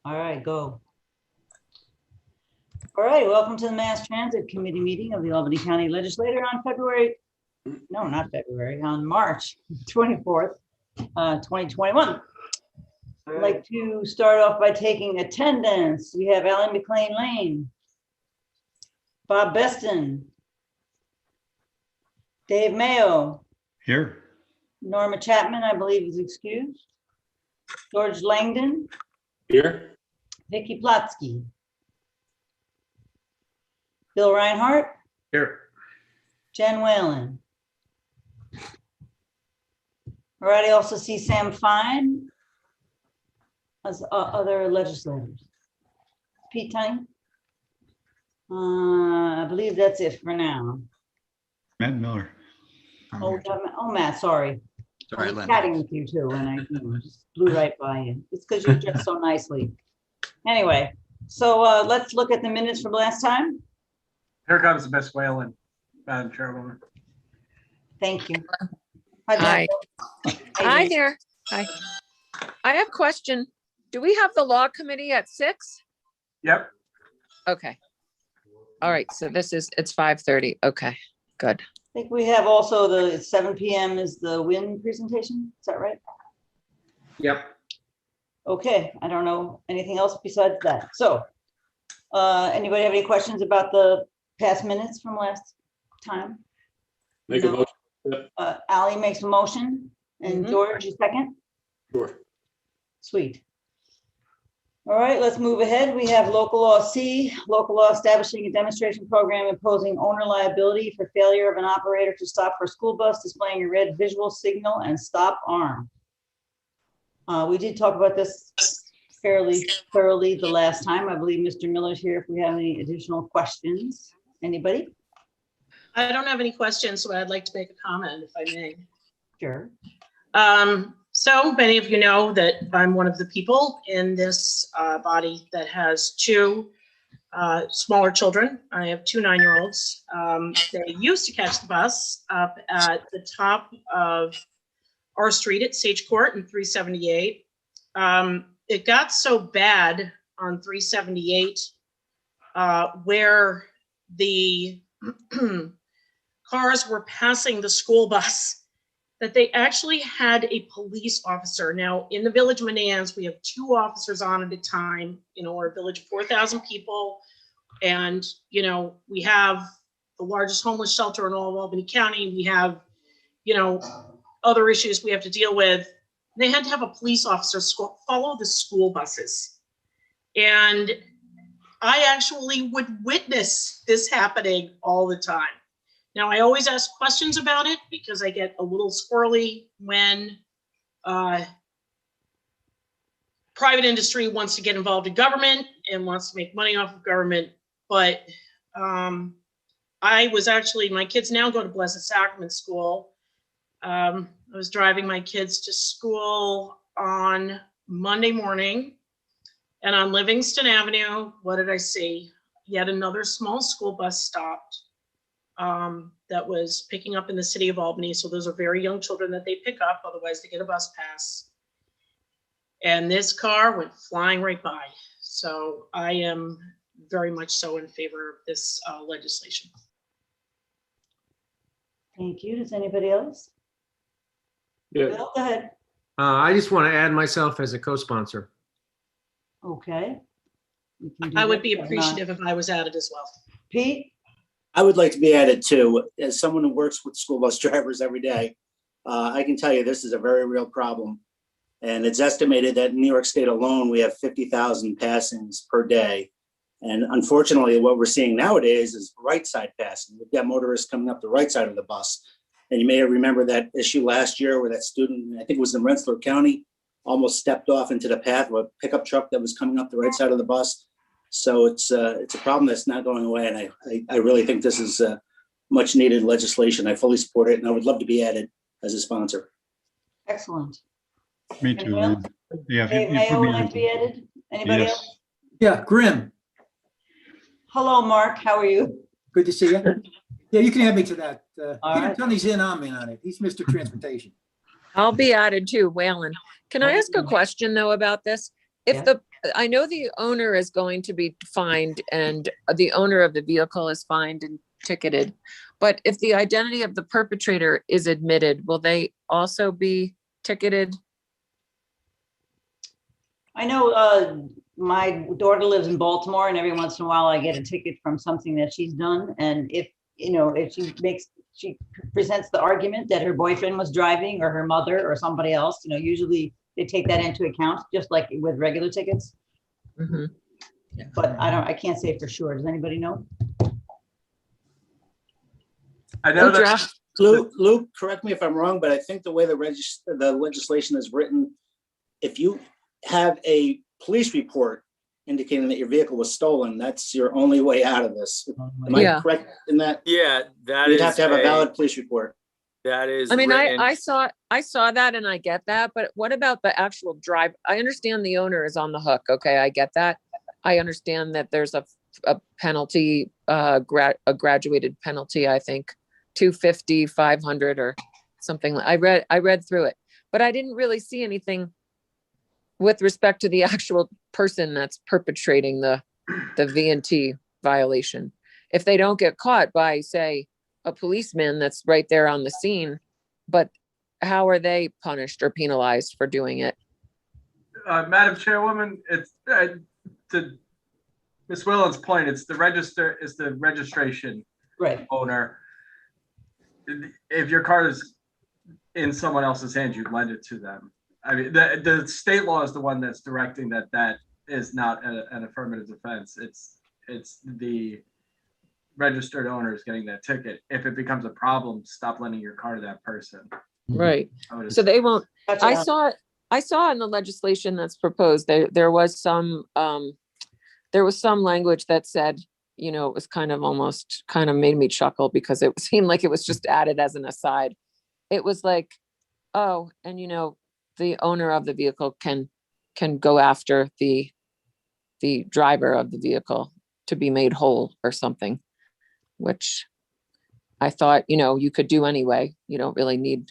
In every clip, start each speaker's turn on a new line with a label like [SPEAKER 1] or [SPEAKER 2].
[SPEAKER 1] All right, go. All right, welcome to the Mass Transit Committee meeting of the Albany County Legislature on on March 24th, 2021. I'd like to start off by taking attendance. We have Alan McLean Lane, Bob Beston, Dave Mayo,
[SPEAKER 2] Here.
[SPEAKER 1] Norma Chapman, I believe is excused, George Langdon,
[SPEAKER 3] Here.
[SPEAKER 1] Vicky Plotsky, Bill Reinhardt,
[SPEAKER 3] Here.
[SPEAKER 1] Jen Whalen. All right, I also see Sam Fine as other legislators. Pete Tiny. I believe that's it for now.
[SPEAKER 2] Matt Miller.
[SPEAKER 1] Oh, Matt, sorry.
[SPEAKER 4] Sorry,
[SPEAKER 1] I was
[SPEAKER 4] Len.
[SPEAKER 1] chatting with you too, and I just blew right by you. It's because you dressed so nicely. Anyway, so let's look at the minutes from last time.
[SPEAKER 3] Here comes Miss Whalen, Madam Chairwoman.
[SPEAKER 1] Thank you.
[SPEAKER 5] Hi. Hi there. Hi. I have a question. Do we have the law committee at 6?
[SPEAKER 3] Yep.
[SPEAKER 5] Okay. All right. So it's 5:30. Okay, good.
[SPEAKER 1] I think we have also the 7 p.m. is the WIN presentation. Is that right?
[SPEAKER 3] Yep.
[SPEAKER 1] Okay, I don't know anything else besides that. So, anybody have any questions about the past minutes from last time?
[SPEAKER 3] Make a
[SPEAKER 1] No.
[SPEAKER 3] motion.
[SPEAKER 1] Ally makes a motion and
[SPEAKER 5] Mhm.
[SPEAKER 1] George, you second?
[SPEAKER 3] Sure.
[SPEAKER 1] Sweet. All right, let's move ahead. We have local law C, local law establishing a demonstration program imposing owner liability for failure of an operator to stop for a school bus displaying a red visual signal and stop arm. We did talk about this fairly thoroughly the last time. I believe Mr. Miller's here if we have any additional questions. Anybody?
[SPEAKER 6] I don't have any questions, but I'd like to make a comment if I may.
[SPEAKER 1] Sure.
[SPEAKER 6] So many of you know that I'm one of the people in this body that has 2 smaller children. I have 2 9-year-olds. They used to catch the bus up at the top of our street at Sage Court and 378. It got so bad on 378 where the cars were passing the school bus that they actually had a police officer. Now, in the Village of Manans, we have 2 officers on at a time. We're a village of 4,000 people. And, we have the largest homeless shelter in all of Albany County. We have, other issues we have to deal with. They had to have a police officer follow the school buses. And I actually would witness this happening all the time. Now, I always ask questions about it because I get a little squirrely when private industry wants to get involved in government and wants to make money off of government. But my kids now go to Blessed Sacrament School. I was driving my kids to school on Monday morning, and on Livingston Avenue, what did I see? Yet another small school bus stopped. That was picking up in the city of Albany. So those are very young children that they pick up, otherwise they get a bus pass. And this car went flying right by. So I am very much so in favor of this legislation.
[SPEAKER 1] Thank you. Does anybody else?
[SPEAKER 3] Yeah.
[SPEAKER 1] Bill, go ahead.
[SPEAKER 7] I just want to add myself as a co-sponsor.
[SPEAKER 1] Okay. We can do
[SPEAKER 6] I would
[SPEAKER 1] that
[SPEAKER 6] be
[SPEAKER 1] or not.
[SPEAKER 6] appreciative if I was added as well.
[SPEAKER 1] Pete?
[SPEAKER 8] I would like to be added too. As someone who works with school bus drivers every day, I can tell you this is a very real problem. And it's estimated that in New York State alone, we have 50,000 passings per day. And unfortunately, what we're seeing nowadays is right side passing. We've got motorists coming up the right side of the bus. And you may remember that issue last year where that student, I think it was in Rensselaer County, almost stepped off into the path of a pickup truck that was coming up the right side of the bus. So it's a problem that's not going away. And I really think this is much needed legislation. I fully support it, and I would love to be added as a sponsor.
[SPEAKER 1] Excellent.
[SPEAKER 2] Me too.
[SPEAKER 1] Anyone else?
[SPEAKER 2] Yeah. if
[SPEAKER 1] Dave
[SPEAKER 2] you put
[SPEAKER 1] Mayo
[SPEAKER 2] me
[SPEAKER 1] would like
[SPEAKER 2] on-
[SPEAKER 1] to be added? Anybody
[SPEAKER 2] Yes.
[SPEAKER 1] else?
[SPEAKER 4] Yeah, Grim,
[SPEAKER 1] Hello, Mark. How are you?
[SPEAKER 4] good to see you. Yeah, you can add me to that.
[SPEAKER 1] All right.
[SPEAKER 4] Tony's in, I'm in on it. He's Mr. Transportation.
[SPEAKER 5] I'll be added too, Whalen. Can I ask a question though about this? If
[SPEAKER 1] Yeah.
[SPEAKER 5] the I know the owner is going to be fined and the owner of the vehicle is fined and ticketed. But if the identity of the perpetrator is admitted, will they also be ticketed?
[SPEAKER 1] I know my daughter lives in Baltimore, and every once in a while I get a ticket from something that she's done. And if, if she presents the argument that her boyfriend was driving or her mother or somebody else, usually they take that into account, just like with regular tickets.
[SPEAKER 5] Mhm.
[SPEAKER 1] But I can't say for sure. Does anybody know?
[SPEAKER 3] I know
[SPEAKER 5] Oh,
[SPEAKER 3] that,
[SPEAKER 5] draft.
[SPEAKER 8] Luke, correct me if I'm wrong, but I think the way the legislation is written, if you have a police report indicating that your vehicle was stolen, that's your only way out of this. Am I
[SPEAKER 5] Yeah.
[SPEAKER 8] correct in that?
[SPEAKER 9] Yeah, that
[SPEAKER 8] You'd
[SPEAKER 9] is
[SPEAKER 8] have to have a valid police report.
[SPEAKER 9] That is.
[SPEAKER 5] I mean,
[SPEAKER 9] written-
[SPEAKER 5] I saw that and I get that, but what about the actual drive? I understand the owner is on the hook. Okay, I get that. I understand that there's a penalty, a graduated penalty, I think, 250, 500 or something. I read through it, but I didn't really see anything with respect to the actual person that's perpetrating the V&T violation. If they don't get caught by, say, a policeman that's right there on the scene, but how are they punished or penalized for doing it?
[SPEAKER 3] Madam Chairwoman, it's to Ms. Whelan's point, it's the registration
[SPEAKER 1] Right.
[SPEAKER 3] owner. If your car is in someone else's hands, you lend it to them. I mean, the state law is the one that's directing that is not an affirmative defense. It's the registered owner is getting that ticket. If it becomes a problem, stop lending your car to that person.
[SPEAKER 5] Right.
[SPEAKER 3] I would
[SPEAKER 5] So they won't.
[SPEAKER 1] Gotcha.
[SPEAKER 5] I saw in the legislation that's proposed, there was some language that said, it was kind of made me chuckle because it seemed like it was just added as an aside. It was like, oh, and the owner of the vehicle can go after the driver of the vehicle to be made whole or something, which I thought, you could do anyway. You don't really need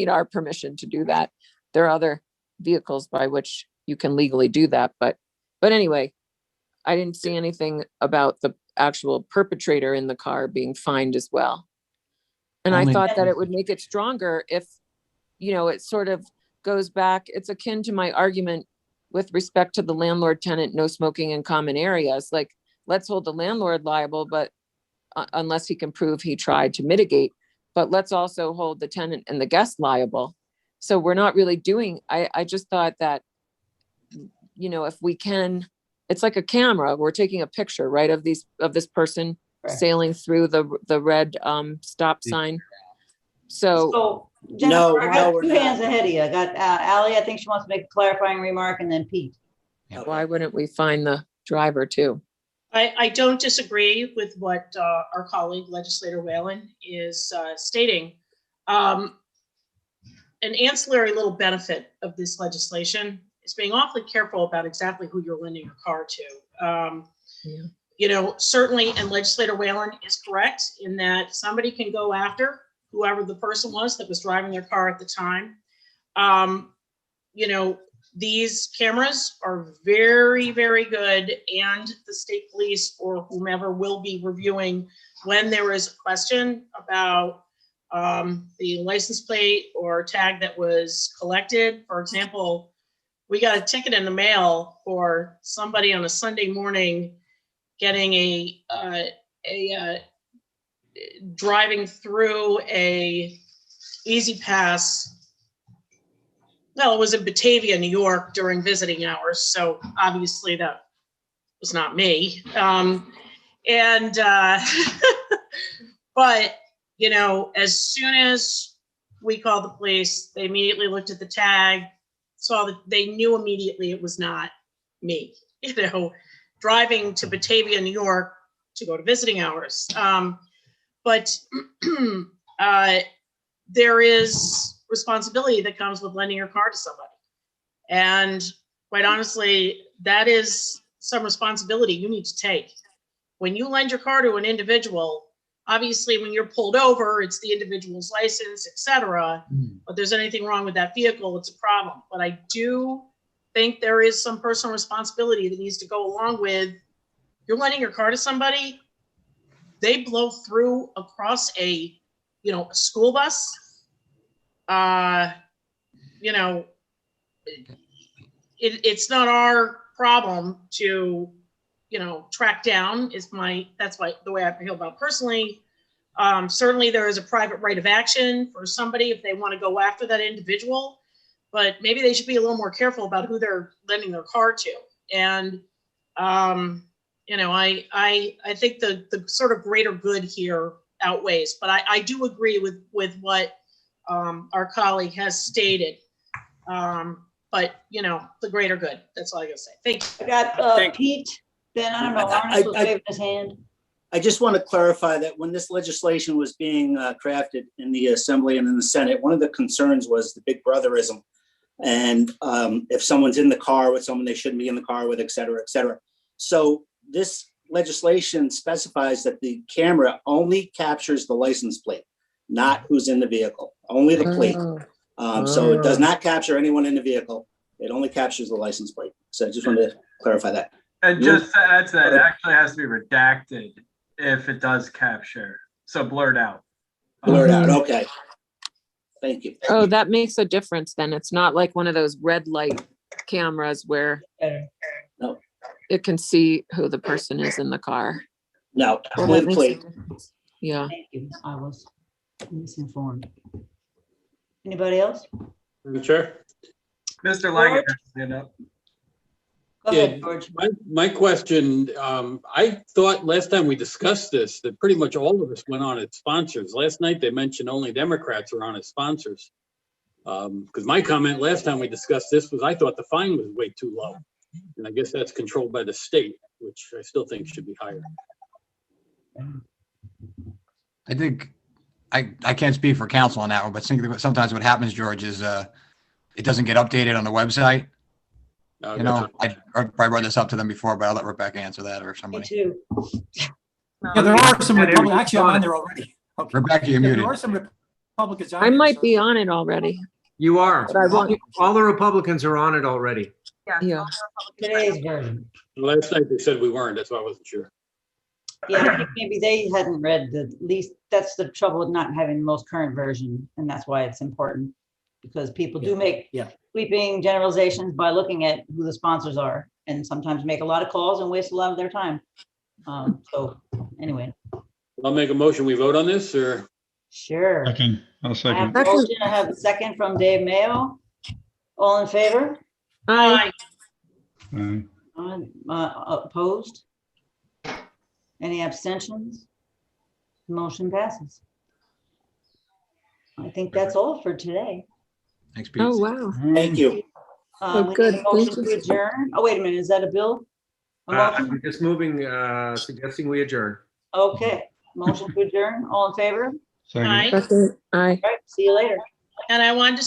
[SPEAKER 5] our permission to do that. There are other vehicles by which you can legally do that. But anyway, I didn't see anything about the actual perpetrator in the car being fined as well. And I thought that it would make it stronger if, it sort of goes back. It's akin to my argument with respect to the landlord tenant, no smoking in common areas. Like, let's hold the landlord liable, but unless he can prove he tried to mitigate, but let's also hold the tenant and the guest liable. So we're not really doing, I just thought that, if we can, it's like a camera, we're taking a picture, right, of this person
[SPEAKER 1] Correct.
[SPEAKER 5] sailing through the red stop sign. So
[SPEAKER 1] So
[SPEAKER 8] No,
[SPEAKER 1] Jennifer, I got
[SPEAKER 8] we're
[SPEAKER 1] two
[SPEAKER 8] not.
[SPEAKER 1] hands ahead of you. I got Ally, I think she wants to make a clarifying remark, and then Pete.
[SPEAKER 5] why wouldn't we find the driver too?
[SPEAKER 6] I don't disagree with what our colleague legislator Whalen is stating. An ancillary little benefit of this legislation is being awfully careful about exactly who you're lending your car to. Certainly, and legislator Whalen is correct in that somebody can go after whoever the person was that was driving their car at the time. These cameras are very, very good, and the state police or whomever will be reviewing when there is a question about the license plate or tag that was collected. For example, we got a ticket in the mail for somebody on a Sunday morning getting driving through a Easy Pass. Well, it was in Batavia, New York during visiting hours. So obviously that was not me. But, as soon as we called the police, they immediately looked at the tag, saw that they knew immediately it was not me, driving to Batavia, New York to go to visiting hours. But there is responsibility that comes with lending your car to somebody. And quite honestly, that is some responsibility you need to take. When you lend your car to an individual, obviously when you're pulled over, it's the individual's license, et cetera. But there's anything wrong with that vehicle, it's a problem. But I do think there is some personal responsibility that needs to go along with, you're lending your car to somebody, they blow through across a school bus. It's not our problem to, track down that's the way I feel about it personally. Certainly there is a private right of action for somebody if they want to go after that individual, but maybe they should be a little more careful about who they're lending their car to. And, I think the sort of greater good here outweighs, but I do agree with what our colleague has stated. But the greater good, that's all I gotta say. Thank you.
[SPEAKER 1] I got Pete, then I don't know, Arnis was waving his hand.
[SPEAKER 8] I just want to clarify that when this legislation was being crafted in the Assembly and in the Senate, one of the concerns was the big brotherism. And if someone's in the car with someone they shouldn't be in the car with, et cetera, et cetera. So this legislation specifies that the camera only captures the license plate, not who's in the vehicle, only the plate. So it does not capture anyone in the vehicle. It only captures the license plate. So I just wanted to clarify that.
[SPEAKER 3] And just to add to that, it actually has to be redacted if it does capture. So blurred out.
[SPEAKER 8] Blurred out, okay. Thank you.
[SPEAKER 5] Oh, that makes a difference then. It's not like one of those red light cameras where
[SPEAKER 8] No.
[SPEAKER 5] it can see who the person is in the car.
[SPEAKER 8] No,
[SPEAKER 5] Well,
[SPEAKER 8] only
[SPEAKER 5] that
[SPEAKER 8] the
[SPEAKER 5] makes a
[SPEAKER 8] plate.
[SPEAKER 5] difference. Yeah.
[SPEAKER 1] Thank you, I was misinformed. Anybody else?
[SPEAKER 9] Madam Chair?
[SPEAKER 3] Mr. Leggett has his hand up.
[SPEAKER 1] Go ahead, George.
[SPEAKER 9] My question, I thought last time we discussed this, that pretty much all of us went on as sponsors. Last night, they mentioned only Democrats were on as sponsors. Because my comment last time we discussed this was I thought the fine was way too low. And I guess that's controlled by the state, which I still think should be higher.
[SPEAKER 10] I think, I can't speak for council on that one, but sometimes what happens, George, is it doesn't get updated on the website. You know, I brought this up to them before, but I'll let Rebecca answer that or
[SPEAKER 1] Me
[SPEAKER 10] somebody.
[SPEAKER 1] too.
[SPEAKER 4] Yeah, there are some Republicans, actually, I'm on there already. Okay.
[SPEAKER 10] Rebecca, you're
[SPEAKER 4] Yeah,
[SPEAKER 10] muted.
[SPEAKER 4] there are some Republicans on
[SPEAKER 5] I
[SPEAKER 4] there,
[SPEAKER 5] might
[SPEAKER 4] so-
[SPEAKER 5] be on it already.
[SPEAKER 7] You are.
[SPEAKER 5] But I want-
[SPEAKER 7] All the Republicans are on it already.
[SPEAKER 5] Yeah.
[SPEAKER 1] Today's version.
[SPEAKER 9] Last night, they said we weren't. That's why I wasn't sure.
[SPEAKER 1] Yeah, I think maybe they hadn't read the least, that's the trouble with not having the most current version, and that's why it's important. Because people do make
[SPEAKER 4] Yeah.
[SPEAKER 1] sweeping generalizations by looking at who the sponsors are, and sometimes make a lot of calls and waste a lot of their time. So, anyway,
[SPEAKER 9] I'll make a motion. We vote on this or?
[SPEAKER 1] sure.
[SPEAKER 2] I'll
[SPEAKER 1] I have
[SPEAKER 2] second.
[SPEAKER 1] a motion, I have a second from Dave Mayo. All in favor?
[SPEAKER 5] Aye.
[SPEAKER 1] Opposed? Any abstentions? Motion passes. I think that's all for today.
[SPEAKER 10] Thanks, Pete.
[SPEAKER 5] Oh, wow.
[SPEAKER 8] Thank you.
[SPEAKER 5] Oh,
[SPEAKER 1] We need
[SPEAKER 5] good.
[SPEAKER 1] a motion
[SPEAKER 5] Thank
[SPEAKER 1] to adjourn. Oh, wait a minute, is that a bill? A motion?
[SPEAKER 7] I'm just moving, suggesting we adjourn.
[SPEAKER 1] Okay, motion to adjourn. All in favor?
[SPEAKER 2] Second.
[SPEAKER 6] Aye.
[SPEAKER 5] Second. Aye.
[SPEAKER 1] All right, see you later.
[SPEAKER 6] And I wanted to